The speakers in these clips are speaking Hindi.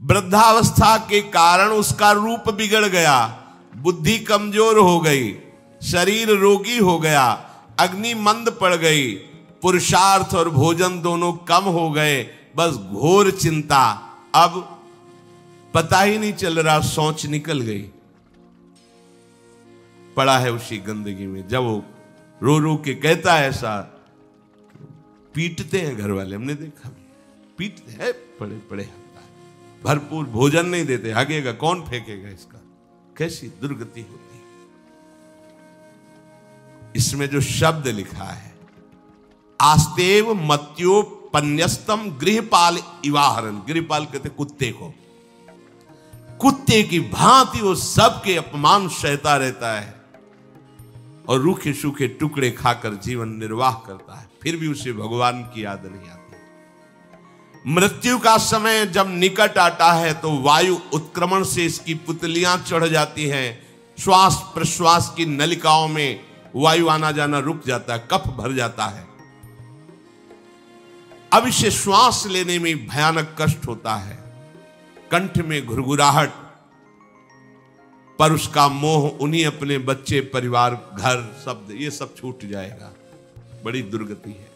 वृद्धावस्था के कारण उसका रूप बिगड़ गया, बुद्धि कमजोर हो गई, शरीर रोगी हो गया, अग्नि मंद पड़ गई, पुरुषार्थ और भोजन दोनों कम हो गए, बस घोर चिंता। अब पता ही नहीं चल रहा, सोच निकल गई, पड़ा है उसी गंदगी में। जब वो रो रो के कहता है ऐसा, पीटते हैं घर वाले, हमने देखा, पीटते हैं, पड़े पड़े भरपूर भोजन नहीं देते, हगेगा कौन, फेंकेगा इसका, कैसी दुर्गति होती है। इसमें जो शब्द लिखा है, आस्तेव मत्योपन्यस्तम गृहपाल इवाहरन, गृहपाल कहते कुत्ते को, कुत्ते की भांति वो सबके अपमान सहता रहता है और रूखे सूखे टुकड़े खाकर जीवन निर्वाह करता है, फिर भी उसे भगवान की याद नहीं आती। मृत्यु का समय जब निकट आता है तो वायु उत्क्रमण से इसकी पुतलियां चढ़ जाती हैं, श्वास प्रश्वास की नलिकाओं में वायु आना जाना रुक जाता है, कफ भर जाता है। अब इसे श्वास लेने में भयानक कष्ट होता है, कंठ में घुरघुराहट, पर उसका मोह उन्हीं अपने बच्चे, परिवार, घर, शब्द, ये सब छूट जाएगा। बड़ी दुर्गति है।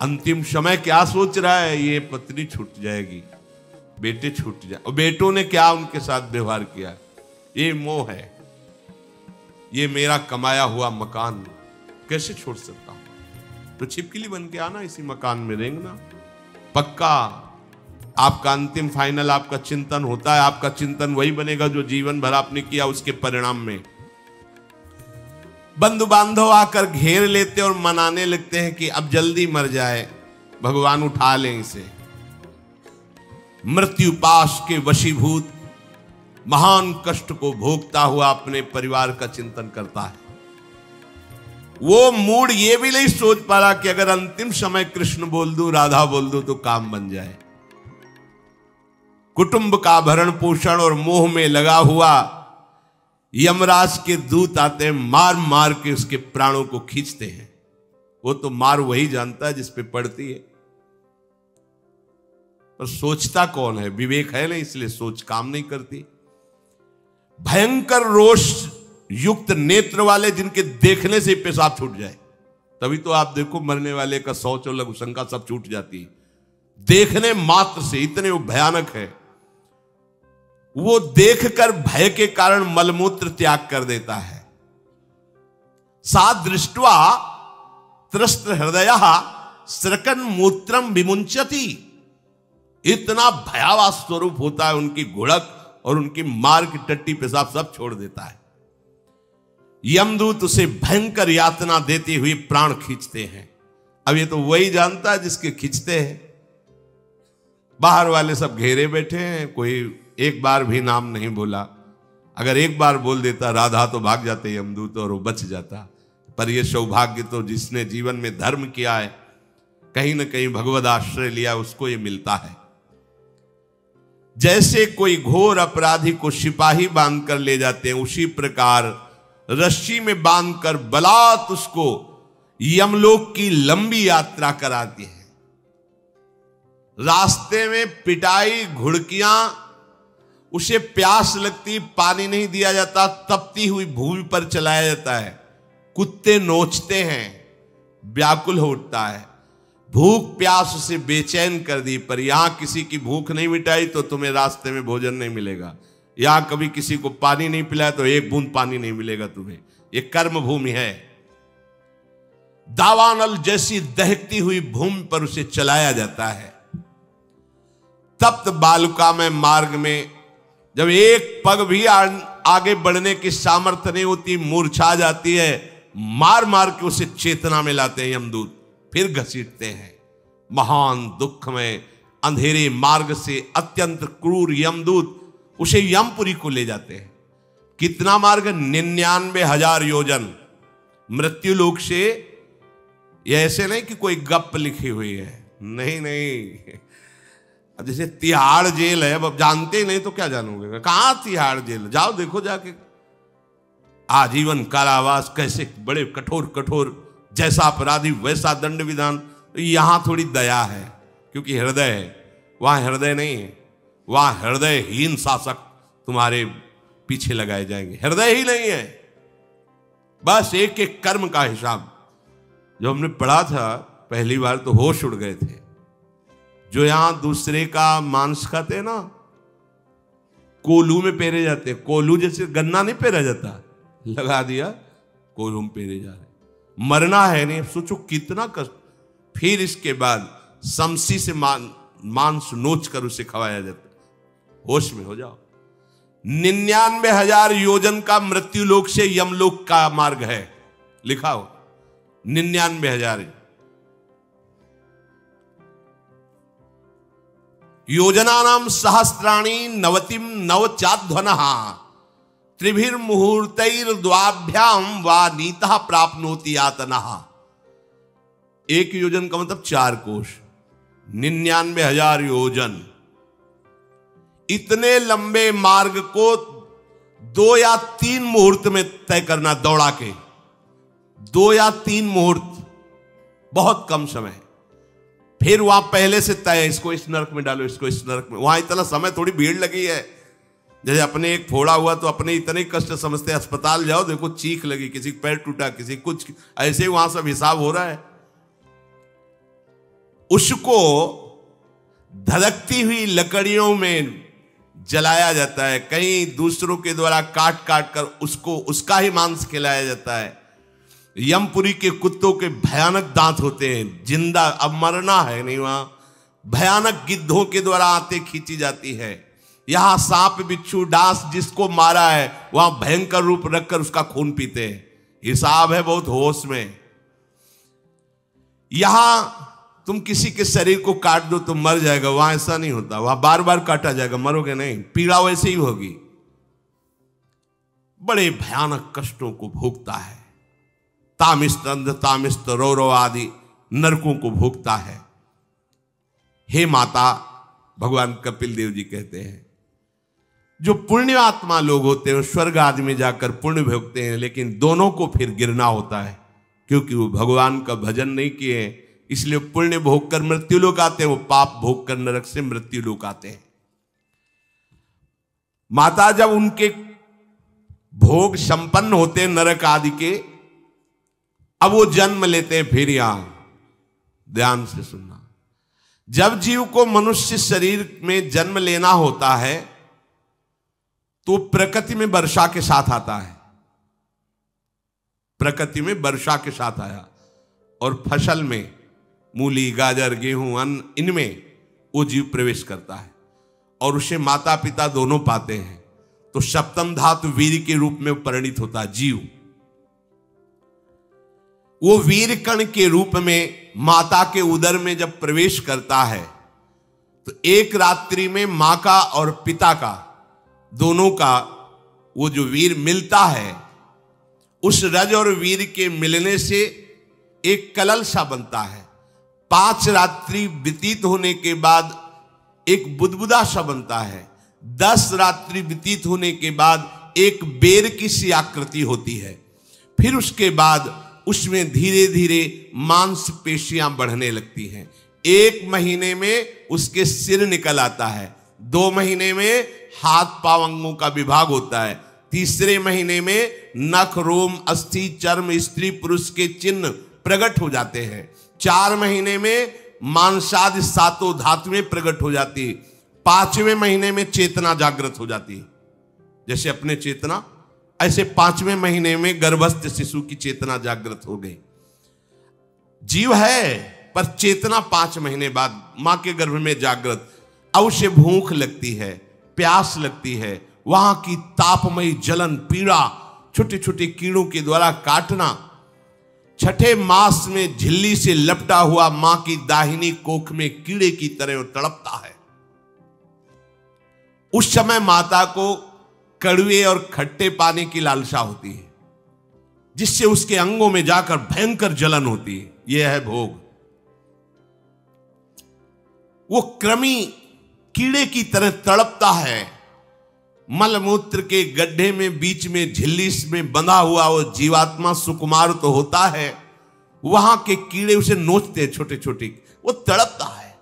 अंतिम समय क्या सोच रहा है, ये पत्नी छूट जाएगी, बेटे छूट जाए, और बेटों ने क्या उनके साथ व्यवहार किया, ये मोह है, ये मेरा कमाया हुआ मकान कैसे छोड़ सकता हूं। तो छिपकली बन के आना, इसी मकान में रेंगना। पक्का आपका अंतिम फाइनल आपका चिंतन होता है, आपका चिंतन वही बनेगा जो जीवन भर आपने किया, उसके परिणाम में बंधु बांधव आकर घेर लेते और मनाने लगते हैं कि अब जल्दी मर जाए, भगवान उठा लें इसे। मृत्यु पाश के वशीभूत महान कष्ट को भोगता हुआ अपने परिवार का चिंतन करता है। वो मूड ये भी नहीं सोच पा रहा कि अगर अंतिम समय कृष्ण बोल दूं, राधा बोल दूं तो काम बन जाए। कुटुंब का भरण पोषण और मोह में लगा हुआ यमराज के दूत आते हैं, मार मार के उसके प्राणों को खींचते हैं। वो तो मार वही जानता है जिस पे पड़ती है, पर सोचता कौन है, विवेक है नहीं, इसलिए सोच काम नहीं करती। भयंकर रोष युक्त नेत्र वाले, जिनके देखने से पेशाब छूट जाए, तभी तो आप देखो मरने वाले का शौच और लघु शंका सब छूट जाती है, देखने मात्र से, इतने वो भयानक है। वो देखकर भय के कारण मलमूत्र त्याग कर देता है। सा दृष्ट्वा त्रस्त हृदय स्रकन मूत्रम विमुंचति, इतना भयावह स्वरूप होता है उनकी घुड़क, और उनकी मार की टट्टी पेशाब सब छोड़ देता है। यमदूत उसे भयंकर यातना देते हुए प्राण खींचते हैं। अब ये तो वही जानता है जिसके खींचते हैं। बाहर वाले सब घेरे बैठे हैं, कोई एक बार भी नाम नहीं बोला। अगर एक बार बोल देता राधा तो भाग जाते यमदूत और वो बच जाता। पर यह सौभाग्य तो जिसने जीवन में धर्म किया है, कहीं ना कहीं भगवद आश्रय लिया, उसको ये मिलता है। जैसे कोई घोर अपराधी को सिपाही बांधकर ले जाते हैं, उसी प्रकार रस्सी में बांधकर बलात् उसको यमलोक की लंबी यात्रा कराती है। रास्ते में पिटाई, घुड़कियां, उसे प्यास लगती, पानी नहीं दिया जाता, तपती हुई भूमि पर चलाया जाता है। कुत्ते नोचते हैं, व्याकुल हो उठता है। भूख प्यास उसे बेचैन कर दी, पर यहां किसी की भूख नहीं मिटाई तो तुम्हें रास्ते में भोजन नहीं मिलेगा। यहां कभी किसी को पानी नहीं पिलाया तो एक बूंद पानी नहीं मिलेगा तुम्हें। ये कर्म भूमि है। दावानल जैसी दहकती हुई भूमि पर उसे चलाया जाता है। तप्त बालुका में मार्ग में जब एक पग भी आगे बढ़ने की सामर्थ्य नहीं होती, मूर्छा जाती है, मार मार के उसे चेतना में लाते हैं यमदूत, फिर घसीटते हैं। महान दुख में अंधेरे मार्ग से अत्यंत क्रूर यमदूत उसे यमपुरी को ले जाते हैं। कितना मार्ग? 99,000 योजन मृत्यु लोक से। यह ऐसे नहीं कि कोई गप लिखी हुई है, नहीं नहीं। अब जैसे तिहाड़ जेल है, अब जानते ही नहीं तो क्या जानोगे, कहां तिहाड़ जेल, जाओ देखो जाके। आजीवन कारावास, कैसे बड़े कठोर कठोर, जैसा अपराधी वैसा दंड विधान। यहां थोड़ी दया है क्योंकि हृदय है, वहां हृदय नहीं है, वहां हृदयहीन शासक तुम्हारे पीछे लगाए जाएंगे। हृदय ही नहीं है, बस एक एक कर्म का हिसाब। जो हमने पढ़ा था पहली बार तो होश उड़ गए थे। जो यहां दूसरे का मांस खाते हैं ना, कोल्हू में पेरे जाते हैं। कोल्हू जैसे गन्ना नहीं पेरा जाता, लगा दिया कोल्हू में पेरे जा रहे। मरना है नहीं, सोचो कितना कष्ट। फिर इसके बाद समसी से मांस नोच कर उसे खवाया जाता। होश में हो जाओ। 99,000 योजन का मृत्युलोक से यमलोक का मार्ग है, लिखा हो 99,000 योजनानाम सहस्राणी नवतिम नवचाध्वनः त्रिभिर्मुहूर्तैर्द्वाभ्याम वा नीतः प्राप्नोति यातनः। एक योजन का मतलब 4 कोश, 99,000 योजन। इतने लंबे मार्ग को 2 या 3 मुहूर्त में तय करना, दौड़ा के 2 या 3 मुहूर्त, बहुत कम समय। फिर वहां पहले से तय, इसको इस नरक में डालो, इसको इस नरक में। वहां इतना समय, थोड़ी भीड़ लगी है। जैसे अपने एक फोड़ा हुआ तो अपने इतने कष्ट समझते, अस्पताल जाओ देखो चीख लगी, किसी का पैर टूटा, किसी कुछ, ऐसे ही वहां सब हिसाब हो रहा है। उसको धधकती हुई लकड़ियों में जलाया जाता है, कहीं दूसरों के द्वारा काट काट कर उसको उसका ही मांस खिलाया जाता है। यमपुरी के कुत्तों के भयानक दांत होते हैं, जिंदा, अब मरना है नहीं, वहां भयानक गिद्धों के द्वारा आते खींची जाती है। यहां सांप बिच्छू डांस जिसको मारा है वहां भयंकर रूप रखकर उसका खून पीते हैं। हिसाब है बहुत होश में। यहां तुम किसी के शरीर को काट दो तो मर जाएगा, वहां ऐसा नहीं होता। वहां बार बार काटा जाएगा, मरोगे नहीं, पीड़ा वैसे ही होगी। बड़े भयानक कष्टों को भोगता है। तामिस्त अंध तामिस्त रौरव आदि नरकों को भोगता है। हे माता, भगवान कपिल देव जी कहते हैं, जो पुण्य आत्मा लोग होते हैं स्वर्ग आदि में जाकर पुण्य भोगते हैं, लेकिन दोनों को फिर गिरना होता है, क्योंकि वो भगवान का भजन नहीं किए, इसलिए पुण्य भोग कर मृत्यु लोक आते हैं, वो पाप भोग कर नरक से मृत्यु लोक आते हैं। माता जब उनके भोग संपन्न होते हैं नरक आदि के, अब वो जन्म लेते हैं। फिर यहां ध्यान से सुनना, जब जीव को मनुष्य शरीर में जन्म लेना होता है तो प्रकृति में वर्षा के साथ आता है। प्रकृति में वर्षा के साथ आया, और फसल में मूली गाजर गेहूं अन्न, इनमें वो जीव प्रवेश करता है और उसे माता पिता दोनों पाते हैं। तो सप्तम धातु वीर के रूप में परिणित होता है जीव। वो वीर कण के रूप में माता के उदर में जब प्रवेश करता है तो एक रात्रि में मां का और पिता का, दोनों का वो जो वीर मिलता है, उस रज और वीर के मिलने से एक कलल सा बनता है। 5 रात्रि व्यतीत होने के बाद एक बुदबुदा सा बनता है। 10 रात्रि व्यतीत होने के बाद एक बेर की सी आकृति होती है। फिर उसके बाद उसमें धीरे धीरे मांसपेशियां बढ़ने लगती हैं। 1 महीने में उसके सिर निकल आता है, 2 महीने में हाथ पांव अंगों का विभाग होता है, 3रे महीने में नख रोम अस्थि चर्म स्त्री पुरुष के चिन्ह प्रकट हो जाते हैं, 4 महीने में मांसादि 7 धातुएं प्रकट हो जाती है, 5वें महीने में चेतना जागृत हो जाती है। जैसे अपने चेतना, ऐसे 5वें महीने में गर्भस्थ शिशु की चेतना जागृत हो गई। जीव है पर चेतना 5 महीने बाद मां के गर्भ में जागृत। अब उसे भूख लगती है, प्यास लगती है, वहां की तापमयी जलन पीड़ा, छोटे छोटे कीड़ों के द्वारा काटना। 6ठे मास में झिल्ली से लपटा हुआ मां की दाहिनी कोख में कीड़े की तरह तड़पता है। उस समय माता को कड़वे और खट्टे पानी की लालसा होती है, जिससे उसके अंगों में जाकर भयंकर जलन होती है। यह है भोग। वो कृमि कीड़े की तरह तड़पता है। मलमूत्र के गड्ढे में बीच में झिल्ली में बंधा हुआ वो जीवात्मा सुकुमार तो होता है, वहां के कीड़े उसे नोचते हैं छोटे छोटे, वो तड़पता है।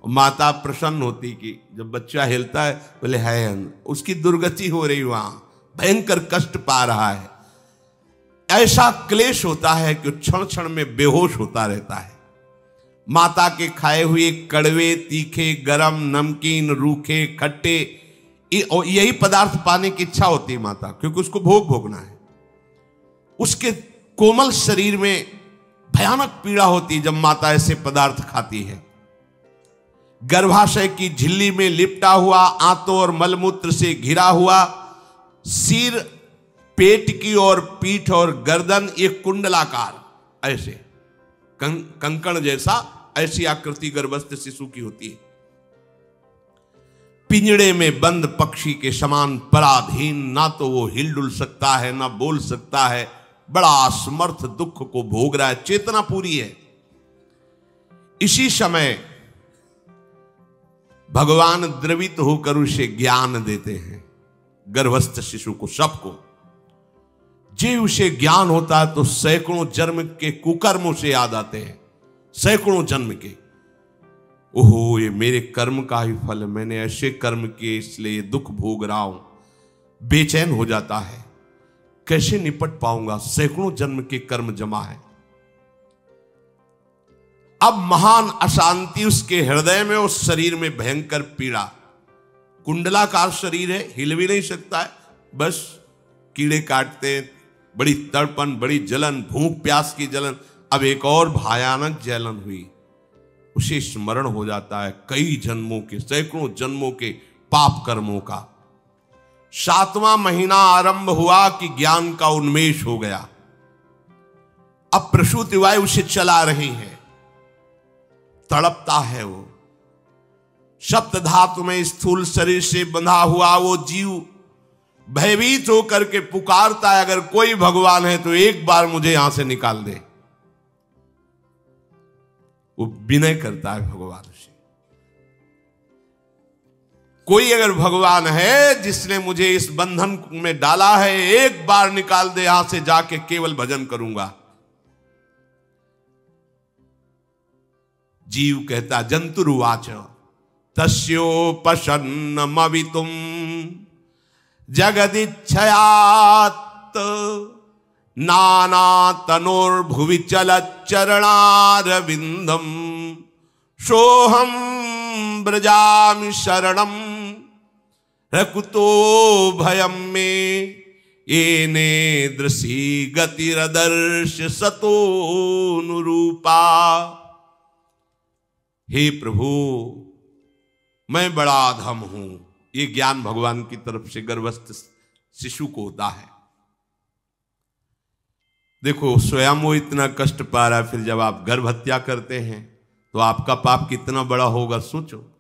माता प्रसन्न होती कि जब बच्चा हिलता है, बोले है उसकी दुर्गति हो रही, वहां भयंकर कष्ट पा रहा है। ऐसा क्लेश होता है कि क्षण क्षण में बेहोश होता रहता है। माता के खाए हुए कड़वे, तीखे, गरम, नमकीन, रूखे, खट्टे, यही पदार्थ पाने की इच्छा होती है माता, क्योंकि उसको भोग भोगना है। उसके कोमल शरीर में भयानक पीड़ा होती है जब माता ऐसे पदार्थ खाती है। गर्भाशय की झिल्ली में लिपटा हुआ, आंतों और मलमूत्र से घिरा हुआ सिर, पेट की और पीठ और गर्दन एक कुंडलाकार ऐसे कंकण जैसा, ऐसी आकृति गर्भस्थ शिशु की होती है। पिंजड़े में बंद पक्षी के समान पराधीन, ना तो वो हिल डुल सकता है ना बोल सकता है, बड़ा असमर्थ दुख को भोग रहा है, चेतना पूरी है। इसी समय भगवान द्रवित होकर उसे ज्ञान देते हैं, गर्भस्थ शिशु को, सबको। जे उसे ज्ञान होता है तो सैकड़ों जन्म के कुकर्मों से याद आते हैं, सैकड़ों जन्म के। ओहो, ये मेरे कर्म का ही फल है, मैंने ऐसे कर्म किए इसलिए ये दुख भोग रहा हूं। बेचैन हो जाता है, कैसे निपट पाऊंगा, सैकड़ों जन्म के कर्म जमा है। अब महान अशांति उसके हृदय में, उस शरीर में भयंकर पीड़ा। कुंडलाकार शरीर है, हिल भी नहीं सकता है, बस कीड़े काटते, बड़ी तड़पन, बड़ी जलन, भूख प्यास की जलन। अब एक और भयानक जलन हुई, उसे स्मरण हो जाता है कई जन्मों के, सैकड़ों जन्मों के पाप कर्मों का। 7वां महीना आरंभ हुआ कि ज्ञान का उन्मेष हो गया। अब प्रसूति वायु उसे चला रही है, तड़पता है वो। सप्त धातु में स्थूल शरीर से बंधा हुआ वो जीव भयभीत होकर के पुकारता है, अगर कोई भगवान है तो एक बार मुझे यहां से निकाल दे। वो विनय करता है भगवान से, कोई अगर भगवान है जिसने मुझे इस बंधन में डाला है, एक बार निकाल दे, यहां से जाके केवल भजन करूंगा। जीव कहता, जंतुरुवाच तस्योपशन्नमवितुम जगदिच्छयात् नाना तनोर्भुवि चलच्चरणारविंदम सोहम ब्रजामि शरणम रकुतो भयम में येने दृशी गतिरदर्श सतोनुरूपा। हे प्रभु, मैं बड़ा अधम हूं। ये ज्ञान भगवान की तरफ से गर्भस्थ शिशु को होता है। देखो, स्वयं वो इतना कष्ट पा रहा है, फिर जब आप गर्भ हत्या करते हैं तो आपका पाप कितना बड़ा होगा, सोचो।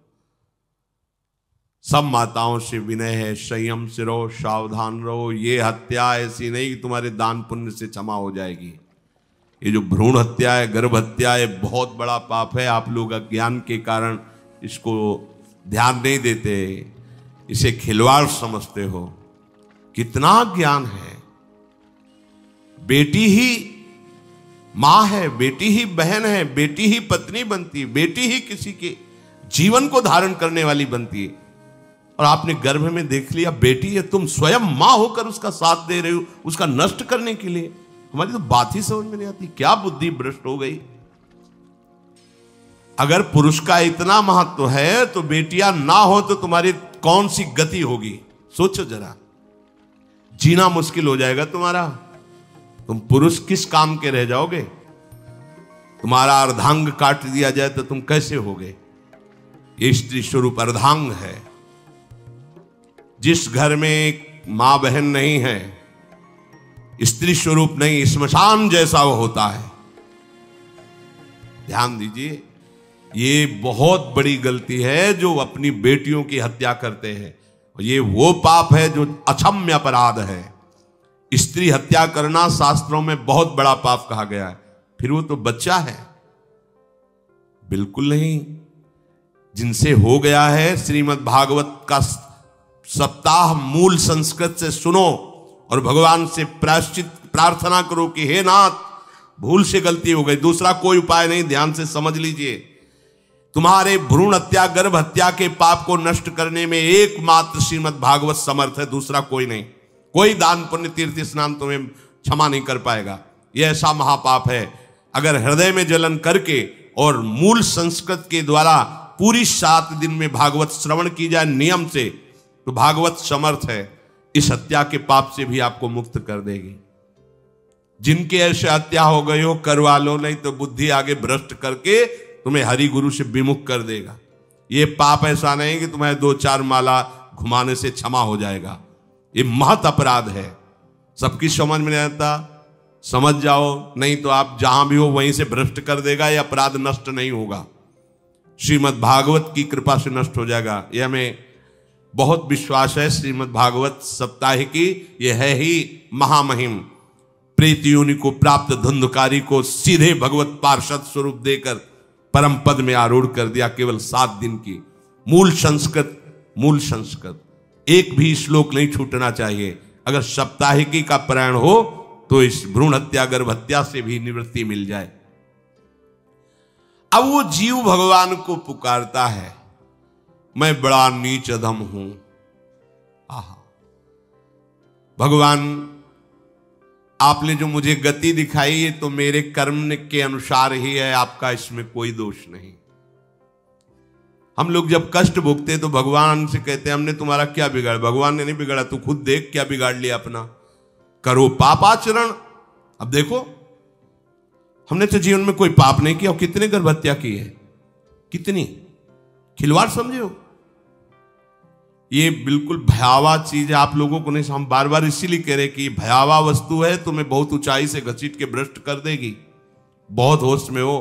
सब माताओं से विनय है, संयम से रहो, सावधान रहो। ये हत्या ऐसी नहीं कि तुम्हारे दान पुण्य से क्षमा हो जाएगी। ये जो भ्रूण हत्या है, गर्भ हत्या है, बहुत बड़ा पाप है। आप लोग अज्ञान के कारण इसको ध्यान नहीं देते, इसे खिलवाड़ समझते हो। कितना ज्ञान है। बेटी ही मां है, बेटी ही बहन है, बेटी ही पत्नी बनती है, बेटी ही किसी के जीवन को धारण करने वाली बनती है। और आपने गर्भ में देख लिया बेटी है, तुम स्वयं मां होकर उसका साथ दे रहे हो, उसका नष्ट करने के लिए। हमारी तो बात ही समझ में नहीं आती, क्या बुद्धि भ्रष्ट हो गई। अगर पुरुष का इतना महत्व है तो बेटियां ना हो तो तुम्हारी कौन सी गति होगी, सोचो जरा। जीना मुश्किल हो जाएगा तुम्हारा। तुम पुरुष किस काम के रह जाओगे। तुम्हारा अर्धांग काट दिया जाए तो तुम कैसे होगे। ये स्त्री स्वरूप अर्धांग है। जिस घर में एक मां बहन नहीं है, स्त्री स्वरूप नहीं, श्मशान जैसा वो होता है। ध्यान दीजिए, ये बहुत बड़ी गलती है जो अपनी बेटियों की हत्या करते हैं। और ये वो पाप है जो अक्षम्य अपराध है। स्त्री हत्या करना शास्त्रों में बहुत बड़ा पाप कहा गया है। फिर वो तो बच्चा है, बिल्कुल नहीं। जिनसे हो गया है, श्रीमद् भागवत का सप्ताह मूल संस्कृत से सुनो और भगवान से प्रायश्चित प्रार्थना करो कि हे नाथ, भूल से गलती हो गई, दूसरा कोई उपाय नहीं, ध्यान से समझ लीजिए। तुम्हारे भ्रूण हत्या, गर्भ हत्या के पाप को नष्ट करने में एकमात्र श्रीमद् भागवत समर्थ है, दूसरा कोई नहीं। कोई दान पुण्य तीर्थ स्नान तुम्हें क्षमा नहीं कर पाएगा। यह ऐसा महापाप है। अगर हृदय में जलन करके और मूल संस्कृत के द्वारा पूरी 7 दिन में भागवत श्रवण की जाए नियम से, तो भागवत समर्थ है, इस हत्या के पाप से भी आपको मुक्त कर देगी। जिनके ऐसे हत्या हो गई हो करवा लो, नहीं तो बुद्धि आगे भ्रष्ट करके तुम्हें हरि गुरु से विमुख कर देगा। ये पाप ऐसा नहीं कि तुम्हें 2-4 माला घुमाने से क्षमा हो जाएगा। ये महत अपराध है। सबकी समझ में नहीं आता, समझ जाओ, नहीं तो आप जहां भी हो वहीं से भ्रष्ट कर देगा। ये अपराध नष्ट नहीं होगा, श्रीमद् भागवत की कृपा से नष्ट हो जाएगा। यह हमें बहुत विश्वास है। श्रीमद् भागवत सप्ताह की यह है ही महामहिम। प्रेत योनि को प्राप्त धुंधकारी को सीधे भगवत पार्षद स्वरूप देकर परम पद में आरूढ़ कर दिया। केवल 7 दिन की मूल संस्कृत एक भी श्लोक नहीं छूटना चाहिए। अगर सप्ताहिकी का पारायण हो तो इस भ्रूण हत्या, गर्भ हत्या से भी निवृत्ति मिल जाए। अब वो जीव भगवान को पुकारता है, मैं बड़ा नीच अधम हूं। आहा, भगवान आपने जो मुझे गति दिखाई है तो मेरे कर्म के अनुसार ही है, आपका इसमें कोई दोष नहीं। हम लोग जब कष्ट भोगते तो भगवान से कहते हैं हमने तुम्हारा क्या बिगाड़ा। भगवान ने नहीं बिगाड़ा, तू खुद देख क्या बिगाड़ लिया अपना। करो पापाचरण। अब देखो, हमने तो जीवन में कोई पाप नहीं किया और कितने गर्भ हत्या की है, कितनी खिलवाड़ समझे हो। ये बिल्कुल भयावह चीज है, आप लोगों को नहीं। हम बार बार इसीलिए कह रहे कि भयावह वस्तु है, तुम्हें बहुत ऊंचाई से घसीट के भ्रष्ट कर देगी। बहुत होश में हो,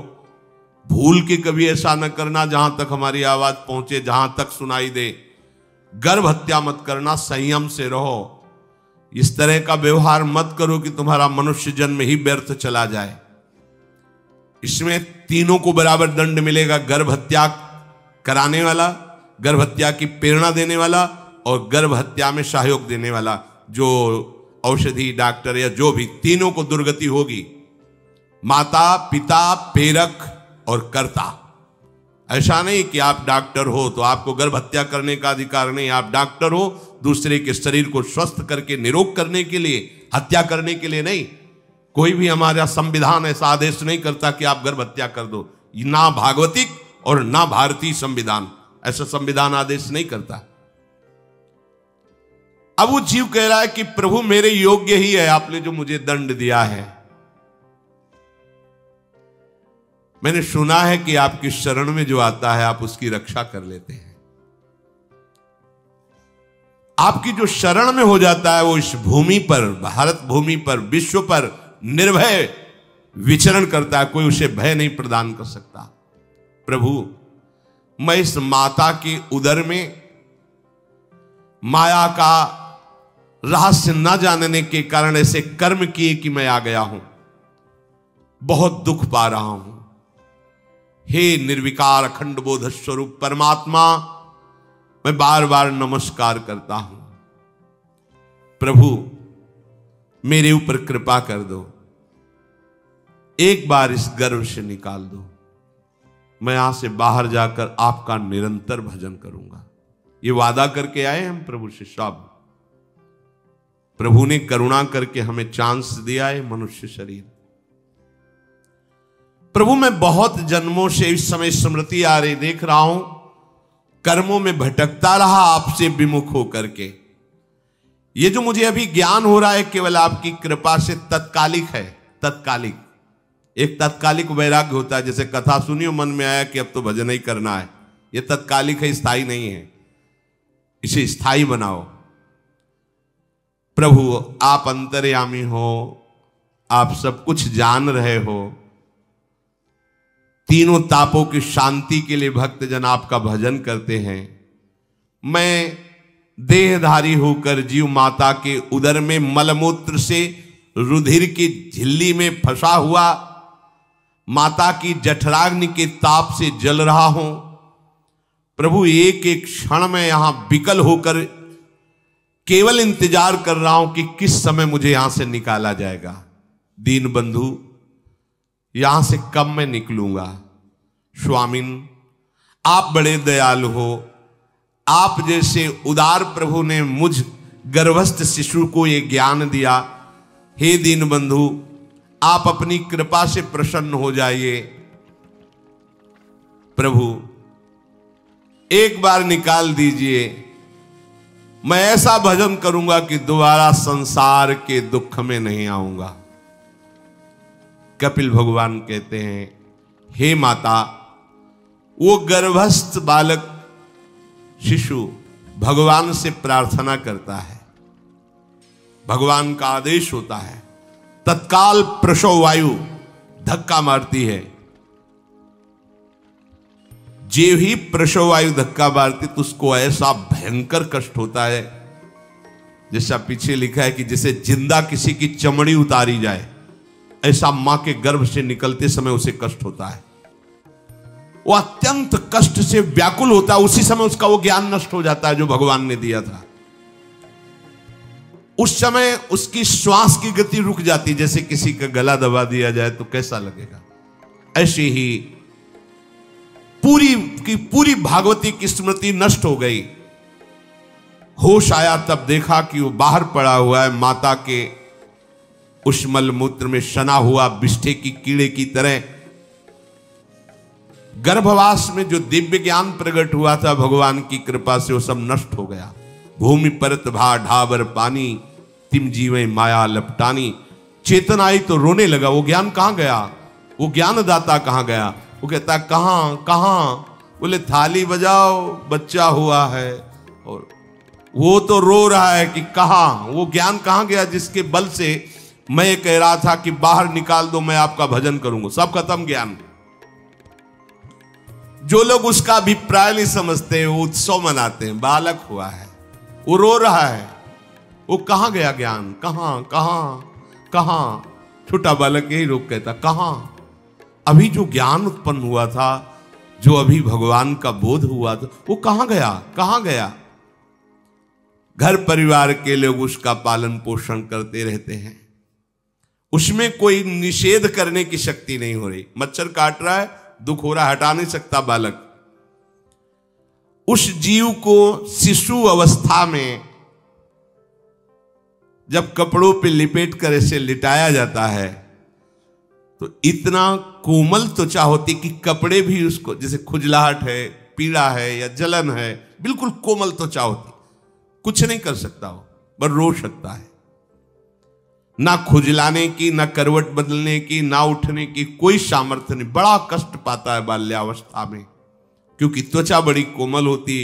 भूल के कभी ऐसा न करना जहां तक हमारी आवाज पहुंचे, जहां तक सुनाई दे। गर्भ हत्या मत करना, संयम से रहो। इस तरह का व्यवहार मत करो कि तुम्हारा मनुष्य जन्म ही व्यर्थ चला जाए। इसमें तीनों को बराबर दंड मिलेगा, गर्भ हत्या कराने वाला, गर्भ हत्या की प्रेरणा देने वाला और गर्भ हत्या में सहयोग देने वाला। जो औषधि डॉक्टर या जो भी, तीनों को दुर्गति होगी। माता, पिता, प्रेरक और कर्ता। ऐसा नहीं कि आप डॉक्टर हो तो आपको गर्भ हत्या करने का अधिकार नहीं। आप डॉक्टर हो दूसरे के शरीर को स्वस्थ करके निरोग करने के लिए, हत्या करने के लिए नहीं। कोई भी हमारा संविधान ऐसा आदेश नहीं करता कि आप गर्भ हत्या कर दो। ना भागवतिक और ना भारतीय संविधान ऐसा संविधान आदेश नहीं करता। अब वो जीव कह रहा है कि प्रभु मेरे योग्य ही है, आपने जो मुझे दंड दिया है। मैंने सुना है कि आपकी शरण में जो आता है आप उसकी रक्षा कर लेते हैं। आपकी जो शरण में हो जाता है वो इस भूमि पर, भारत भूमि पर, विश्व पर निर्भय विचरण करता है। कोई उसे भय नहीं प्रदान कर सकता। प्रभु, मैं इस माता के उदर में माया का रहस्य न जानने के कारण ऐसे कर्म किए कि मैं आ गया हूं। बहुत दुख पा रहा हूं। हे निर्विकार अखंड बोध स्वरूप परमात्मा, मैं बार बार नमस्कार करता हूं। प्रभु, मेरे ऊपर कृपा कर दो, एक बार इस गर्भ से निकाल दो। मैं यहां से बाहर जाकर आपका निरंतर भजन करूंगा। ये वादा करके आए हम प्रभु से सब। प्रभु ने करुणा करके हमें चांस दिया है मनुष्य शरीर। प्रभु, मैं बहुत जन्मों से इस समय स्मृति आ रही देख रहा हूं, कर्मों में भटकता रहा आपसे विमुख होकर के। ये जो मुझे अभी ज्ञान हो रहा है केवल आपकी कृपा से तत्कालिक है। तत्कालिक, एक तत्कालिक वैराग्य होता है। जैसे कथा सुनियो, मन में आया कि अब तो भजन ही करना है। ये तत्कालिक है, स्थायी नहीं है। इसे स्थायी बनाओ। प्रभु, आप अंतर्यामी हो, आप सब कुछ जान रहे हो। तीनों तापों की शांति के लिए भक्तजन आपका भजन करते हैं। मैं देहधारी होकर जीव माता के उदर में मलमूत्र से रुधिर की झिल्ली में फंसा हुआ माता की जठराग्नि के ताप से जल रहा हूं। प्रभु, एक एक क्षण में यहां विकल होकर केवल इंतजार कर रहा हूं कि किस समय मुझे यहां से निकाला जाएगा। दीन बंधु, यहां से कब मैं निकलूंगा। स्वामिन, आप बड़े दयालु हो, आप जैसे उदार प्रभु ने मुझ गर्भस्थ शिशु को ये ज्ञान दिया। हे दीनबंधु, आप अपनी कृपा से प्रसन्न हो जाइए। प्रभु एक बार निकाल दीजिए, मैं ऐसा भजन करूंगा कि दोबारा संसार के दुख में नहीं आऊंगा। कपिल भगवान कहते हैं, हे माता, वो गर्भस्थ बालक शिशु भगवान से प्रार्थना करता है, भगवान का आदेश होता है, तत्काल प्रसव वायु धक्का मारती है। जे ही प्रसव वायु धक्का मारती तो उसको ऐसा भयंकर कष्ट होता है, जैसा पीछे लिखा है कि जैसे जिंदा किसी की चमड़ी उतारी जाए, ऐसा मां के गर्भ से निकलते समय उसे कष्ट होता है। वो अत्यंत कष्ट से व्याकुल होता है। उसी समय उसका वो ज्ञान नष्ट हो जाता है जो भगवान ने दिया था। उस समय उसकी श्वास की गति रुक जाती, जैसे किसी का गला दबा दिया जाए तो कैसा लगेगा। ऐसे ही पूरी की पूरी भागवती की स्मृति नष्ट हो गई। होश आया तब देखा कि वो बाहर पड़ा हुआ है, माता के उस मलमूत्र में सना हुआ बिष्ठे की कीड़े की तरह। गर्भवास में जो दिव्य ज्ञान प्रकट हुआ था भगवान की कृपा से, वो सब नष्ट हो गया। भूमि परत भा ढाबर पानी, तिम जीवे माया लपटानी। चेतन आई तो रोने लगा। वो ज्ञान कहां गया? वो ज्ञानदाता कहां गया? वो कहता कहां कहां? बोले थाली बजाओ, बच्चा हुआ है। और वो तो रो रहा है कि कहां, वो ज्ञान कहां गया जिसके बल से मैं कह रहा था कि बाहर निकाल दो, मैं आपका भजन करूंगा। सब खत्म ज्ञान। जो लोग उसका अभिप्राय नहीं समझते, वो उत्सव मनाते हैं। बालक हुआ है, वो रो रहा है, वो कहां गया ज्ञान? कहां कहां कहां? छोटा बालक यही रोक कहता कहां? अभी जो ज्ञान उत्पन्न हुआ था, जो अभी भगवान का बोध हुआ था, वो कहां गया? कहां गया? घर परिवार के लोग उसका पालन पोषण करते रहते हैं, उसमें कोई निषेध करने की शक्ति नहीं हो रही। मच्छर काट रहा है, दुख हो रहा है, हटा नहीं सकता बालक। उस जीव को शिशु अवस्था में जब कपड़ों पे लिपेट कर ऐसे लिटाया जाता है तो इतना कोमल त्वचा होती कि कपड़े भी उसको, जैसे खुजलाहट है, पीड़ा है या जलन है, बिल्कुल कोमल त्वचा होती, कुछ नहीं कर सकता हो, बस रो सकता है। ना खुजलाने की, ना करवट बदलने की, ना उठने की कोई सामर्थ्य नहीं। बड़ा कष्ट पाता है बाल्यावस्था में, क्योंकि त्वचा बड़ी कोमल होती,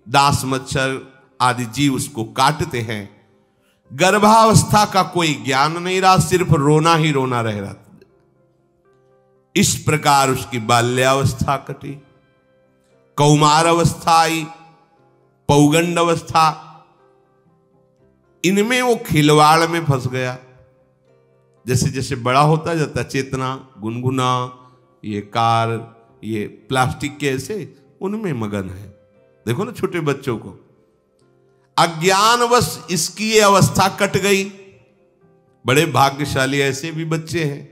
दास मच्छर आदि जीव उसको काटते हैं। गर्भावस्था का कोई ज्ञान नहीं रहा, सिर्फ रोना ही रोना रह रहा। इस प्रकार उसकी बाल्यावस्था कटी, कौमार अवस्था आई, पौगंड अवस्था, इनमें वो खिलवाड़ में फंस गया। जैसे जैसे बड़ा होता जाता, चेतना, गुनगुना, ये कार, ये प्लास्टिक के ऐसे, उनमें मगन है। देखो ना छोटे बच्चों को, अज्ञानवश इसकी ये अवस्था कट गई। बड़े भाग्यशाली ऐसे भी बच्चे हैं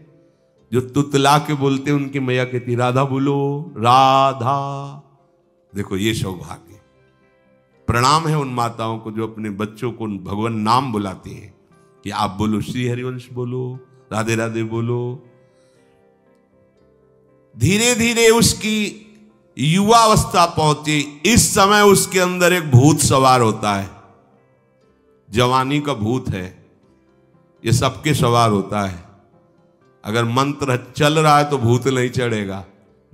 जो तुतला के बोलते हैं, उनकी मैया कहती राधा बोलो, राधा। देखो ये सौभाग्य। प्रणाम है उन माताओं को जो अपने बच्चों को भगवान नाम बुलाती हैं कि आप बोलो, श्री हरिवंश बोलो, राधे राधे बोलो। धीरे धीरे उसकी युवा अवस्था पहुंची। इस समय उसके अंदर एक भूत सवार होता है। जवानी का भूत है, ये सबके सवार होता है। अगर मंत्र चल रहा है तो भूत नहीं चढ़ेगा,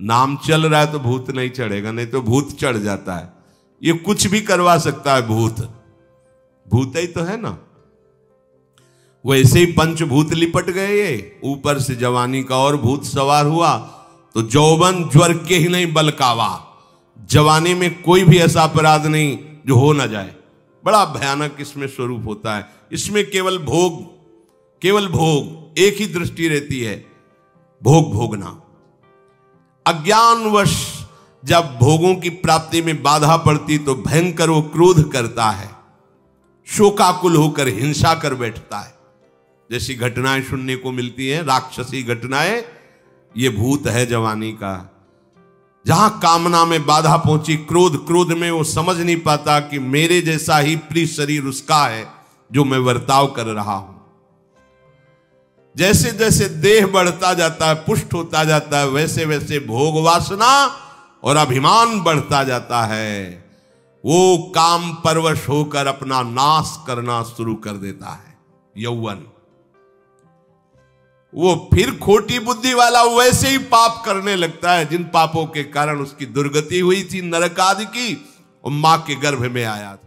नाम चल रहा है तो भूत नहीं चढ़ेगा, नहीं तो भूत चढ़ जाता है। ये कुछ भी करवा सकता है भूत, भूत ही तो है ना। वैसे ही पंचभूत लिपट गए, ये ऊपर से जवानी का और भूत सवार हुआ तो जौवन ज्वर के ही नहीं बलकावा। जवानी में कोई भी ऐसा अपराध नहीं जो हो ना जाए। बड़ा भयानक इसमें स्वरूप होता है। इसमें केवल भोग, केवल भोग, एक ही दृष्टि रहती है, भोग भोगना। अज्ञानवश जब भोगों की प्राप्ति में बाधा पड़ती तो भयंकर वो क्रोध करता है, शोकाकुल होकर हिंसा कर बैठता है। जैसी घटनाएं सुनने को मिलती हैं, राक्षसी घटनाएं, ये भूत है जवानी का। जहां कामना में बाधा पहुंची, क्रोध, क्रोध में वो समझ नहीं पाता कि मेरे जैसा ही प्रिय शरीर उसका है जो मैं वर्ताव कर रहा हूं। जैसे जैसे देह बढ़ता जाता है, पुष्ट होता जाता है, वैसे वैसे भोग वासना और अभिमान बढ़ता जाता है। वो काम परवश होकर अपना नाश करना शुरू कर देता है। यौवन, वो फिर खोटी बुद्धि वाला वैसे ही पाप करने लगता है जिन पापों के कारण उसकी दुर्गति हुई थी, नरक आदि की, और मां के गर्भ में आया था।